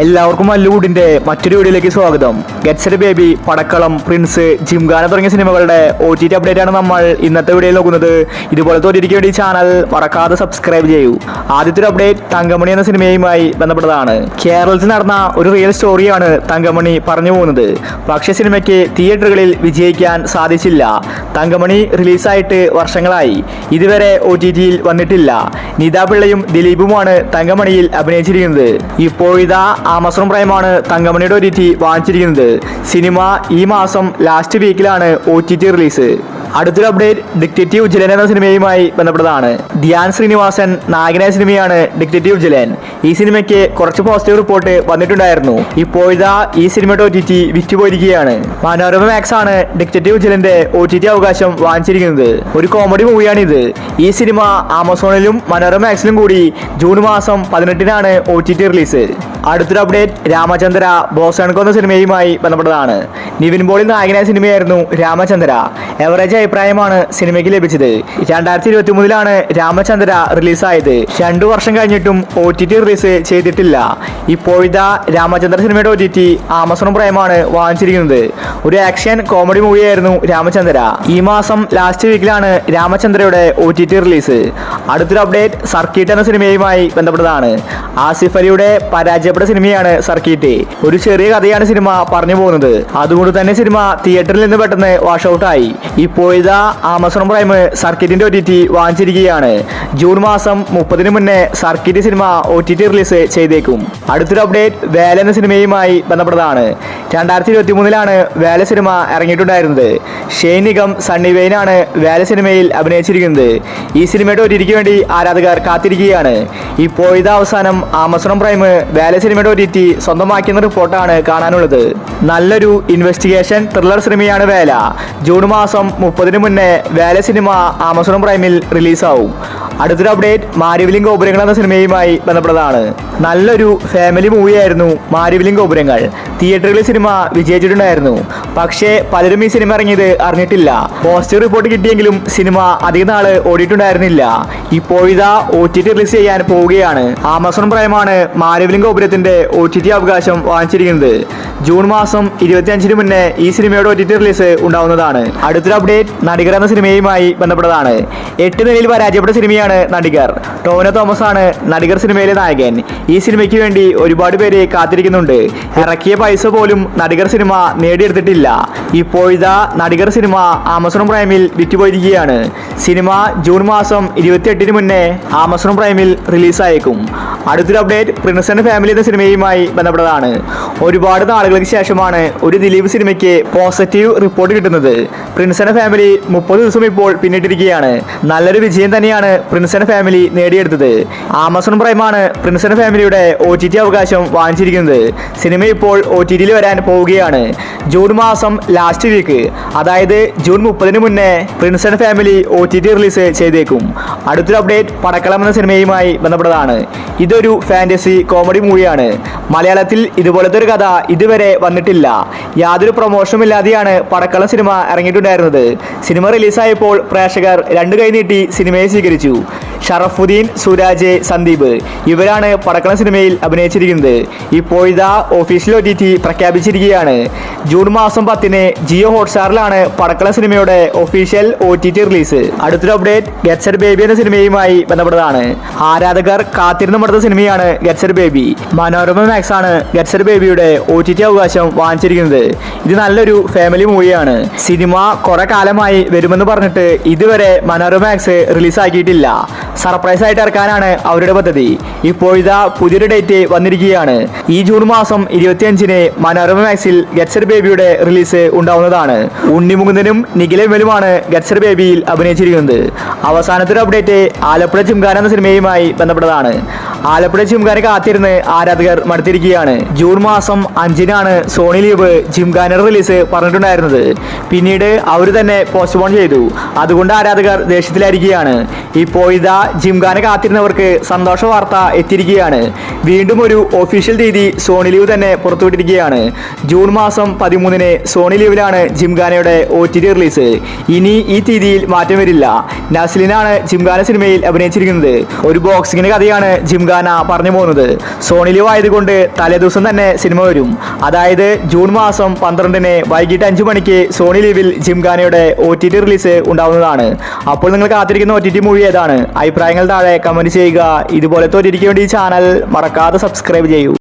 എല്ലാവർക്കും മല്ലുകൂടിന്റെ മറ്റൊരു വീഡിയോയിലേക്ക് സ്വാഗതം. Get set baby, Padakkalam, prince, Gymkhana തുടങ്ങിയ സിനിമകളുടെ OTT അപ്ഡേറ്റ് ആണ് നമ്മൾ ഇന്നത്തെ വീഡിയോയിൽ നോക്കുന്നത്. ഇതുപോലത്തെ OTT വേണ്ടി ചാനൽ മറക്കാതെ സബ്സ്ക്രൈബ് ചെയ്യൂ. ആദ്യത്തെ ഒരു അപ്ഡേറ്റ് തങ്കമണി എന്ന സിനിമയുമായി ബന്ധപ്പെട്ടതാണ്. കേരളത്തിൽ നടന്ന ഒരു റിയൽ സ്റ്റോറിയാണ് തങ്കമണി പറഞ്ഞു പോകുന്നത്. പക്ഷേ സിനിമയ്ക്ക് തിയേറ്ററുകളിൽ വിജയിക്കാൻ സാധിച്ചില്ല. തങ്കമണി റിലീസായിട്ട് വർഷങ്ങളായി, ഇതുവരെ OTTയിൽ വന്നിട്ടില്ല. നിതാ പിള്ളയും ദിലീപുമാണ് തങ്കമണിയിൽ അഭിനയിച്ചിരിക്കുന്നത്. ഇപ്പോഴിതാ ആമസോൺ പ്രൈമാണ് തങ്കമണിയുടെ OTT വാങ്ങിച്ചിരിക്കുന്നത്. സിനിമ ഈ മാസം ലാസ്റ്റ് വീക്കിലാണ് OTT റിലീസ്. അടുത്തൊരു അപ്ഡേറ്റ് ഡിറ്റക്റ്റീവ് വിജിലൻ എന്ന സിനിമയുമായി ബന്ധപ്പെട്ടതാണ്. ധ്യാൻ ശ്രീനിവാസൻ നായകനായ സിനിമയാണ് ഡിറ്റക്റ്റീവ് വിജിലൻ. ഈ സിനിമയ്ക്ക് കുറച്ച് പോസിറ്റീവ് റിപ്പോർട്ട് വന്നിട്ടുണ്ടായിരുന്നു. ഇപ്പോഴിതാ ഈ സിനിമയുടെ OTT വിറ്റുപോയിരിക്കുകയാണ്. മനോരമ മാക്സ് ആണ് ഡിറ്റക്റ്റീവ് വിജിലന്റെ OTT അവകാശം വാങ്ങിച്ചിരിക്കുന്നത്. ഒരു കോമഡി മൂവിയാണിത്. ഈ സിനിമ ആമസോണിലും മനോരമ മാക്സിലും കൂടി ജൂൺ മാസം 18-നാണ് OTT റിലീസ്. അടുത്തൊരു അപ്ഡേറ്റ് രാമചന്ദ്ര ബോസൺകോ എന്ന സിനിമയുമായി ബന്ധപ്പെട്ടതാണ്. നിവിൻ പോളി നായകനായ സിനിമയായിരുന്നു രാമചന്ദ്ര. എവറേജ് അഭിപ്രായമാണ് സിനിമയ്ക്ക് ലഭിച്ചത്. 2023-ലാണ് രാമചന്ദ്ര റിലീസായത്. 2 വർഷം കഴിഞ്ഞിട്ടും OTT റിലീസ് ചെയ്തിട്ടില്ല. ഇപ്പോഴിതാ രാമചന്ദ്ര സിനിമയുടെ OTT ആമസോൺ പ്രൈമാണ് വാങ്ങിച്ചിരിക്കുന്നത്. ഒരു ആക്ഷൻ കോമഡി മൂവിയായിരുന്നു രാമചന്ദ്ര. ഈ മാസം ലാസ്റ്റ് വീക്കിലാണ് രാമചന്ദ്രയുടെ OTT റിലീസ്. അടുത്തൊരു അപ്ഡേറ്റ് സർക്കീട്ട് എന്ന സിനിമയുമായി ബന്ധപ്പെട്ടതാണ്. ആസിഫ് അലിയുടെ പരാജയപ്പെട്ട സിനിമയാണ് സർക്കീട്ട്. ഒരു ചെറിയ കഥയാണ് സിനിമ പറഞ്ഞു പോകുന്നത്. അതുകൊണ്ട് തന്നെ സിനിമ തിയേറ്ററിൽ നിന്ന് പെട്ടെന്ന് വാഷ് ഔട്ട് ആയി. ഇപ്പോഴിതാ ആമസോൺ പ്രൈം സർക്കീറ്റിന്റെ OTT വാങ്ങിച്ചിരിക്കുകയാണ്. ജൂൺ മാസം 30-ന് മുന്നേ സർക്കീറ്റ് സിനിമ OTT റിലീസ് ചെയ്തേക്കും. അടുത്തൊരു അപ്ഡേറ്റ് വേല എന്ന സിനിമയുമായി ബന്ധപ്പെട്ടതാണ്. 2023-ലാണ് വേല സിനിമ ഇറങ്ങിയിട്ടുണ്ടായിരുന്നത്. ഷെയ്ൻ നിഗം, സണ്ണി വെയിനാണ് വേല സിനിമയിൽ അഭിനയിച്ചിരിക്കുന്നത്. ഈ സിനിമയുടെ OTTക്ക് വേണ്ടി ആരാധകർ കാത്തിരിക്കുകയാണ്. ഇപ്പോഴിതാ അവസാനം ആമസോൺ പ്രൈം വേല സിനിമയുടെ OTT സ്വന്തമാക്കിയെന്ന റിപ്പോർട്ടാണ് കാണാനുള്ളത്. നല്ലൊരു ഇൻവെസ്റ്റിഗേഷൻ ത്രില്ലർ സിനിമയാണ് വേല. ജൂൺ മാസം 30-ന് മുന്നേ വേല സിനിമ ആമസോൺ പ്രൈമിൽ റിലീസാവും. അടുത്തൊരു അപ്ഡേറ്റ് മാരിവില്ലിൻ ഗോപുരങ്ങൾ എന്ന സിനിമയുമായി ബന്ധപ്പെട്ടതാണ്. നല്ലൊരു ഫാമിലി മൂവിയായിരുന്നു മാരിവില്ലിൻ ഗോപുരങ്ങൾ. തിയേറ്ററുകളിൽ സിനിമ വിജയിച്ചിട്ടുണ്ടായിരുന്നു. പക്ഷേ പലരും ഈ സിനിമ ഇറങ്ങിയത് അറിഞ്ഞിട്ടില്ല. പോസിറ്റീവ് റിപ്പോർട്ട് കിട്ടിയെങ്കിലും സിനിമ അധിക നാള് ഓടിയിട്ടുണ്ടായിരുന്നില്ല. ഇപ്പോഴിതാ OTT റിലീസ് ചെയ്യാൻ പോവുകയാണ്. ആമസോൺ പ്രൈമാണ് മാരിവില്ലിൻ ഗോപുരത്തിന്റെ OTT അവകാശം വാങ്ങിച്ചിരിക്കുന്നത്. ജൂൺ മാസം 25-ന് മുന്നേ ഈ സിനിമയുടെ OTT റിലീസ് ഉണ്ടാവുന്നതാണ്. അടുത്തൊരു അപ്ഡേറ്റ് നടികർ എന്ന സിനിമയുമായി ബന്ധപ്പെട്ടതാണ്. 8 നിലയിൽ പരാജയപ്പെട്ട സിനിമയാണ് നടികർ. ടോവിനോ തോമസ് ആണ് നടികർ സിനിമയിലെ നായകൻ. ഈ സിനിമയ്ക്ക് വേണ്ടി ഒരുപാട് പേര് കാത്തിരിക്കുന്നുണ്ട്. ഇറക്കിയ പൈസ പോലും നടികർ സിനിമ നേടിയെടുത്തിട്ടില്ല. ഇപ്പോഴിതാ നടികർ സിനിമ ആമസോൺ പ്രൈമിൽ വിറ്റുപോയിരിക്കുകയാണ്. സിനിമ ജൂൺ മാസം 28-ന് മുന്നേ ആമസോൺ പ്രൈമിൽ റിലീസായേക്കും. അടുത്തൊരു അപ്ഡേറ്റ് പ്രിൻസ് ആൻഡ് ഫാമിലി എന്ന സിനിമയുമായി ബന്ധപ്പെട്ടതാണ്. ഒരുപാട് നാളുകൾക്ക് ശേഷമാണ് ഒരു ദിലീപ് സിനിമയ്ക്ക് പോസിറ്റീവ് റിപ്പോർട്ട് കിട്ടുന്നത്. പ്രിൻസ് ആൻഡ് ഫാമിലി 30 ദിവസം ഇപ്പോൾ പിന്നിട്ടിരിക്കുകയാണ്. നല്ലൊരു വിജയം തന്നെയാണ് പ്രിൻസ് ആൻഡ് ഫാമിലി നേടിയെടുത്തത്. ആമസോൺ പ്രൈമാണ് പ്രിൻസ് ആൻഡ് ഫാമിലിയുടെ OTT അവകാശം വാങ്ങിച്ചിരിക്കുന്നത്. സിനിമ ഇപ്പോൾ OTTയിൽ വരാൻ പോവുകയാണ്. ജൂൺ മാസം ലാസ്റ്റ് വീക്ക്, അതായത് ജൂൺ 30-ന് മുന്നേ Prince and family OTT release ചെയ്തേക്കും. അടുത്തൊരു അപ്ഡേറ്റ് പടക്കളം എന്ന സിനിമയുമായി ബന്ധപ്പെട്ടതാണ്. ഇതൊരു ഫാന്റസി കോമഡി മൂവിയാണ്. മലയാളത്തിൽ ഇതുപോലത്തെ ഒരു കഥ ഇതുവരെ വന്നിട്ടില്ല. യാതൊരു പ്രൊമോഷനും ഇല്ലാതെയാണ് പടക്കളം സിനിമ ഇറങ്ങിയിട്ടുണ്ടായിരുന്നത്. സിനിമ റിലീസായപ്പോൾ പ്രേക്ഷകർ 2 കൈ നീട്ടി സിനിമയെ സ്വീകരിച്ചു. ഷറഫുദ്ദീൻ, സുരാജ്, സന്ദീപ് ഇവരാണ് പടക്കളം സിനിമയിൽ അഭിനയിച്ചിരിക്കുന്നത്. ഇപ്പോഴിതാ ഒഫീഷ്യൽ OTT പ്രഖ്യാപിച്ചിരിക്കുകയാണ്. ജൂൺ മാസം 10-ന് ജിയോ ഹോട്ട്സ്റ്റാറിലാണ് പടക്കളം സിനിമയുടെ ഒഫീഷ്യൽ OTT റിലീസ്. അടുത്തൊരു അപ്ഡേറ്റ് ഗെറ്റ് സെറ്റ് ബേബി എന്ന സിനിമയുമായി ബന്ധപ്പെട്ടതാണ്. ആരാധകർ കാത്തിരുന്ന് മടുത്ത സിനിമയാണ് get set baby. Manorama Max ആണ് ഗെറ്റ് സെറ്റ് ബേബിയുടെ OTT അവകാശം വാങ്ങിച്ചിരിക്കുന്നത്. ഇത് നല്ലൊരു ഫാമിലി മൂവിയാണ്. സിനിമ കുറെ കാലമായി വരുമെന്ന് പറഞ്ഞിട്ട് ഇതുവരെ മനോരമ മാക്സ് റിലീസാക്കിയിട്ടില്ല. സർപ്രൈസ് ആയിട്ട് ഇറക്കാനാണ് അവരുടെ പദ്ധതി. ഇപ്പോഴിതാ പുതിയൊരു ഡേറ്റ് വന്നിരിക്കുകയാണ്. ഈ ജൂൺ മാസം 25-ന് മനോരമ മാക്സിൽ ഗെറ്റ് സെറ്റ് ബേബിയുടെ റിലീസ് ഉണ്ടാവുന്നതാണ്. ഉണ്ണിമുകുന്ദനും നിഖില വിമലുമാണ് ഗെറ്റ് സെറ്റ് ബേബിയിൽ അഭിനയിച്ചിരിക്കുന്നത്. അവസാനത്തെ ഒരു അപ്ഡേറ്റ് ആലപ്പുഴ ജിംഖാന എന്ന സിനിമയുമായി ബന്ധപ്പെട്ടതാണ്. ആലപ്പുഴ ജിംഖാന കാത്തിരുന്ന് ആരാധകർ മടുത്തിരിക്കുകയാണ്. ജൂൺ മാസം 5-നാണ് സോണി ലീവ് ജിംഖാനയുടെ റിലീസ് പറഞ്ഞിട്ടുണ്ടായിരുന്നത്. പിന്നീട് അവർ തന്നെ പോസ്റ്റ്പോൺ ചെയ്തു. അതുകൊണ്ട് ആരാധകർ ദേഷ്യത്തിലായിരിക്കുകയാണ്. ഇപ്പോഴിതാ ജിംഖാന കാത്തിരുന്നവർക്ക് സന്തോഷ വാർത്ത എത്തിയിരിക്കുകയാണ്. വീണ്ടും ഒരു ഒഫീഷ്യൽ തീയതി സോണി ലീവ് തന്നെ പുറത്തുവിട്ടിരിക്കുകയാണ്. ജൂൺ മാസം 13-ന് സോണി ലീവിലാണ് ജിംഖാനയുടെ OTT റിലീസ്. ഇനി ഈ തീയതിയിൽ മാറ്റം വരില്ല. നസ്ലിനാണ് ജിംഖാന സിനിമയിൽ അഭിനയിച്ചിരിക്കുന്നത്. ഒരു ബോക്സിംഗിന്റെ കഥയാണ് ജിംഖാന പറഞ്ഞു പോകുന്നത്. സോണി ലീവ് ആയതുകൊണ്ട് റിലീസിന് തലേദിവസം തന്നെ സിനിമ വരും. അതായത് ജൂൺ മാസം 12-ന് വൈകിട്ട് 5 മണിക്ക് സോണി ലീവിൽ ജിംഖാനയുടെ OTT റിലീസ് ഉണ്ടാവുന്നതാണ്. അപ്പോൾ നിങ്ങൾ കാത്തിരിക്കുന്ന OTT മൂവി ഏതാണ്? അഭിപ്രായങ്ങൾ താഴെ കമന്റ് ചെയ്യുക. ഇതുപോലത്തെ OTTക്ക് വേണ്ടി ഈ ചാനൽ മറക്കാതെ സബ്സ്ക്രൈബ് ചെയ്യൂ.